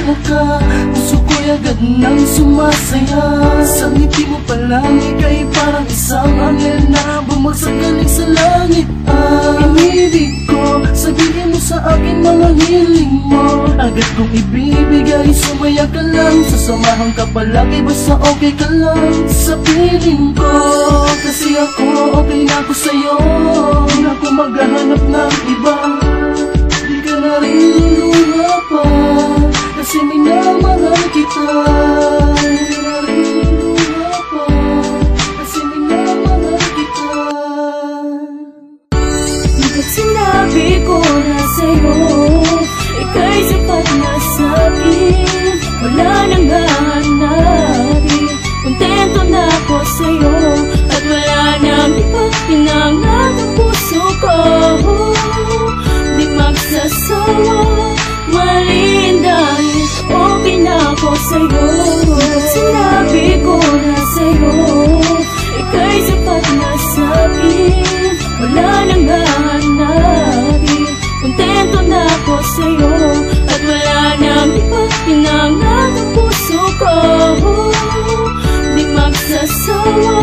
mahal ka, puso ko'y agad nang sumasaya. Sa ngiti mo palang ika'y parang isang anghel na bumagsak galing sa langit. Inibig ko, sabihin mo sa akin mga hiling mo, agad kong ibibigay, sumaya ka lang. Sasamahan ka palagi, basta okay ka lang sa piling ko. Kasi ako, okay na ako sa'yo, di na ako maghahanap ng iba. Di ka na rin luluha pa, kasi minamahal kita. Di na rin luluha pa, kasi minamahal kita. Bakit sinabi ko na sa'yo, ika'y sapat na sa'kin, wala nang hahanapin. Kontento na ako sa'yo, at wala nang iba't pinangat ang puso ko. Di magsasawa, maliin dahil okay na ako sa'yo. Bakit sinabi ko na sa'yo, ika'y sapat na sa'kin, wala nang hahanapin. Kontento na ako sa'yo, at wala nang iba't pinangat ang puso ko. Di magsasawa,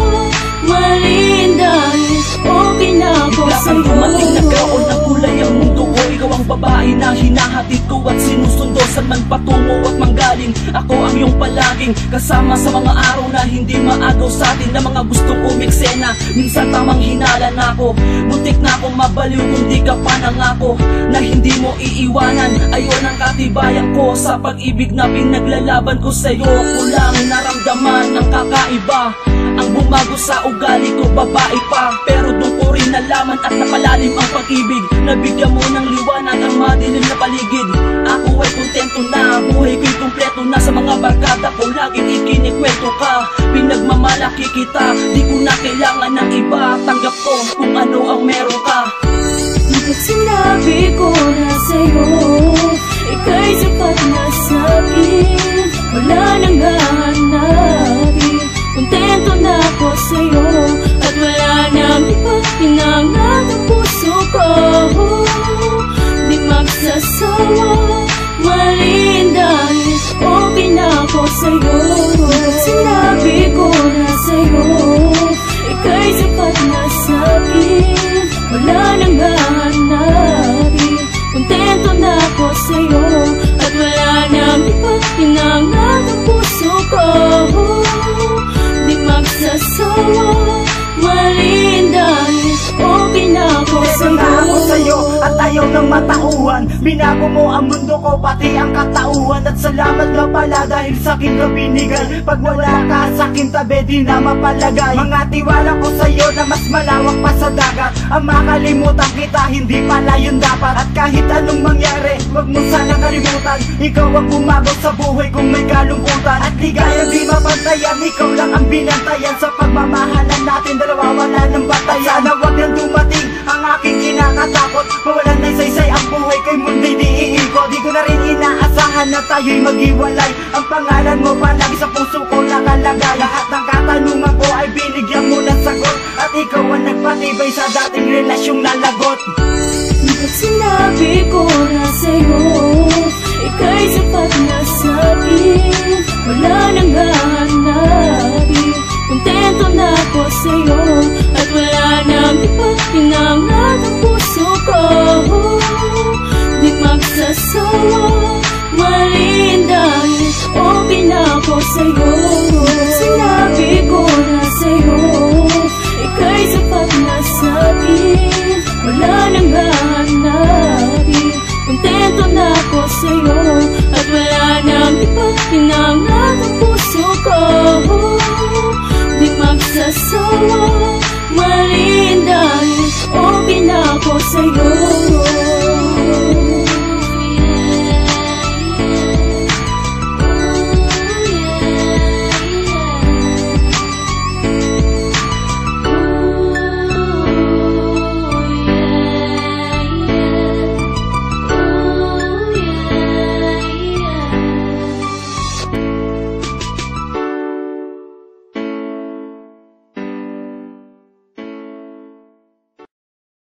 maliin dahil okay na ako sa'yo. Dumating nagkaroon ng kulay ang mundo ko. Ikaw ang babae na hinahatid ko at sinusundo saan man patungo at manggaling. Ako ang iyong palaging kasama sa mga araw na hindi maagaw sa atin, na mga gustong umiksena. Minsan tamang hinala na ako, muntik na akong mabaliw kung di ka pa nangako na hindi mo iiwanan. Ayon ang katibayan ko sa pag-ibig na pinaglalaban ko sa'yo. Ko lang naramdaman ang kakaiba, ang bumago sa ugali ko, babae pa, pero doon ko rin nalaman at napalalim ang pag-ibig. Nabigyan mo ng liwanag ang madilim na paligid. Ako ay kontento na, buhay ko'y kumpleto na. Sa mga barkada ko laging ikinikwento ka, pinagmamalaki kita, di ko na kailangan ng iba. Tanggap ko kung ano ang meron ka. Bakit sinabi ko na sa'yo, ika'y sapat na sa'kin, wala nang hahanapin. Kontento na ako sa'yo, at wala nang iba't pinangat ang puso ko. Di magsasawa, maliin dahil okay na ako sa'yo. Bakit sinabi ko na sa'yo, ika'y sapat na sa'kin, wala nang hahanapin. Kontento na ako sa'yo, at wala nang iba't pinangat ang puso ko. Di magsasawa, maliin dahil okay na ako sa'yo. At ayaw ng matauhan, binago mo ang mundo ko, pati ang katauhan. At salamat nga pala dahil sa'kin ka binigay. Pag wala ka sa'kin tabi, di na mapalagay. Mga tiwala ko sa'yo na mas malawak pa sa dagat. Ang makalimutan kita, hindi pala yun dapat. At kahit anong mangyari, wag mo sanang kalimutan. Ikaw ang bumago sa buhay kung may kalungkutan. At ligayang di mapantayan, ikaw lang ang binantayan. Sa pagmamahalan natin, dalawa wala ng batayan. Sana wag nang dumating ang aking kinakatakot, mawalan ng saysay ang buhay kay mundo'y di iikot. Di ko na rin inaasahan na tayo'y maghiwalay. Ang pangalan mo palagi sa puso ko nakalagay. Lahat ng katanungan ko ay binigyan mo ng sagot, at ikaw ang nagpatibay sa dating relasyong nalagot. Bakit sinabi ko na sa'yo, ika'y sapat na sa'kin, wala nang hahanapin. Kontento na ako sa'yo, at wala nang iba't pinangat ang puso ko. Di magsasawa, maliin dahil okay na ako sa'yo.